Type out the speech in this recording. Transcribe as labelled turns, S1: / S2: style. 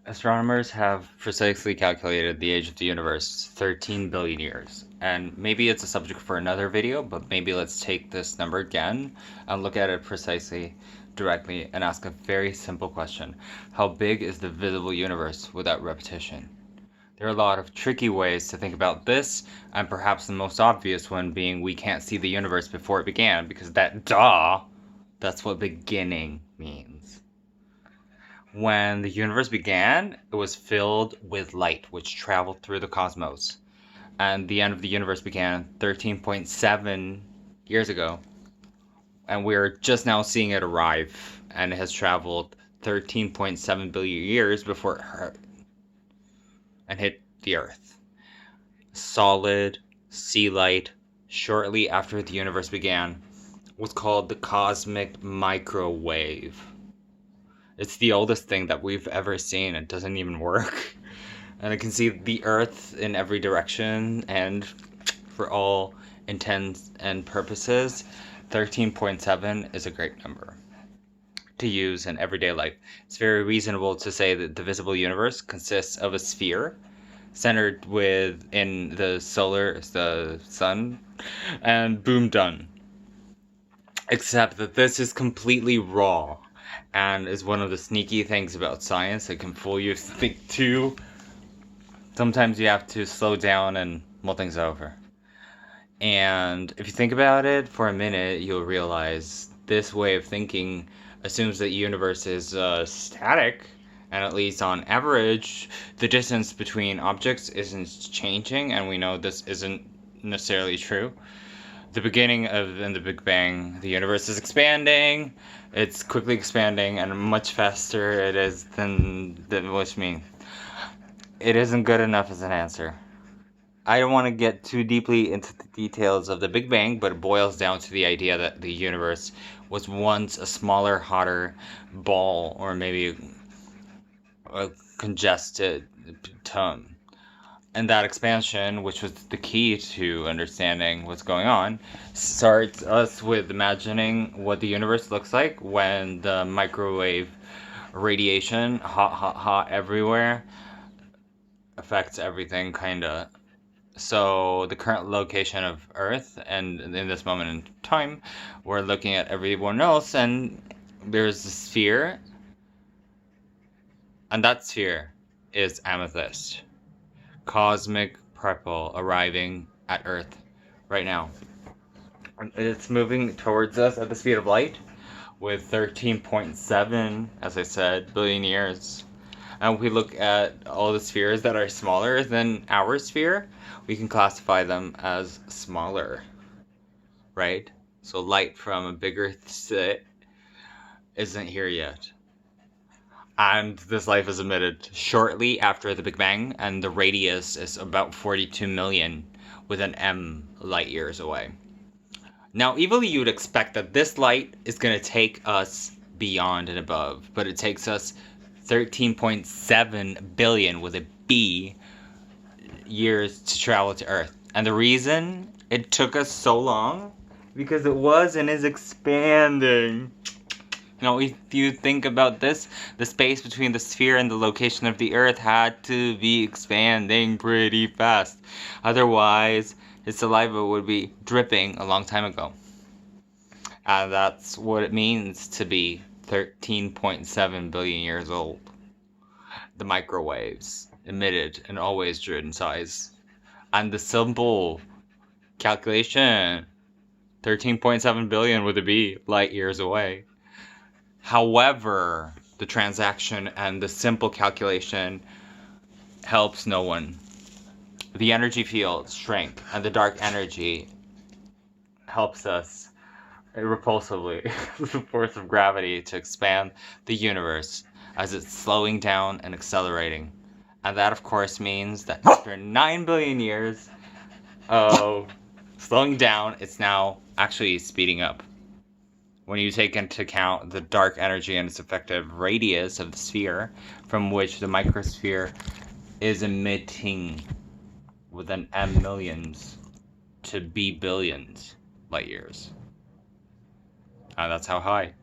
S1: Astronomers have precisely calculated the age of the universe, 13 billion years. And maybe it's a subject for another video, but maybe let's take this number again and look at it precisely, directly, and ask a very simple question. How big is the visible universe without repetition? There are a lot of tricky ways to think about this, and perhaps the most obvious one being we can't see the universe before it began, because that's what beginning means. When the universe began, it was filled with light, which traveled through the cosmos. And the end of the universe began 13.7 years ago. And we're just now seeing it arrive. And it has traveled 13.7 billion years before it hurt and hit the Earth. Solid sea light, shortly after the universe began, was called the cosmic microwave. It's the oldest thing that we've ever seen. It doesn't even work. And it can see the Earth in every direction, and for all intents and purposes, 13.7 is a great number to use in everyday life. It's very reasonable to say that the visible universe consists of a sphere centered within the sun, and boom, done. Except that this is completely raw, and is one of the sneaky things about science. It can fool you to think too. Sometimes you have to slow down and mull things over. And if you think about it for a minute, you'll realize this way of thinking assumes that the universe is static, and at least on average, the distance between objects isn't changing, and we know this isn't necessarily true. In the Big Bang, the universe is expanding. It's quickly expanding, and much faster it is than which means it isn't good enough as an answer. I don't want to get too deeply into the details of the Big Bang, but it boils down to the idea that the universe was once a smaller, hotter ball, or maybe a congested atom. And that expansion, which was the key to understanding what's going on, starts us with imagining what the universe looks like when the microwave radiation, hot everywhere, affects everything, kinda. So the current location of Earth, and in this moment in time, we're looking at everyone else, and there's a sphere, and that sphere is amethyst. Cosmic purple arriving at Earth right now. It's moving towards us at the speed of light with 13.7, as I said, billion years. And we look at all the spheres that are smaller than our sphere, we can classify them as smaller, right? So light from a bigger set isn't here yet. And this light is emitted shortly after the Big Bang, and the radius is about 42 million, with an M light years away. Now, evilly, you would expect that this light is going to take us beyond and above, but it takes us 13.7 billion, with a B, years to travel to Earth. And the reason it took us so long, because it was and is expanding. Now, if you think about this, the space between the sphere and the location of the Earth had to be expanding pretty fast. Otherwise, his saliva would be dripping a long time ago. And that's what it means to be 13.7 billion years old. The microwaves emitted and always drew in size. And the simple calculation, 13.7 billion with a B, light years away. However, the transaction and the simple calculation helps no one. The energy field shrank, and the dark energy helps us repulsively, the force of gravity, to expand the universe as it's slowing down and accelerating. And that, of course, means that after 9 billion years of slowing down, it's now actually speeding up. When you take into account the dark energy and its effective radius of the sphere, from which the microsphere is emitting with an M millions to B billions light years. That's how high.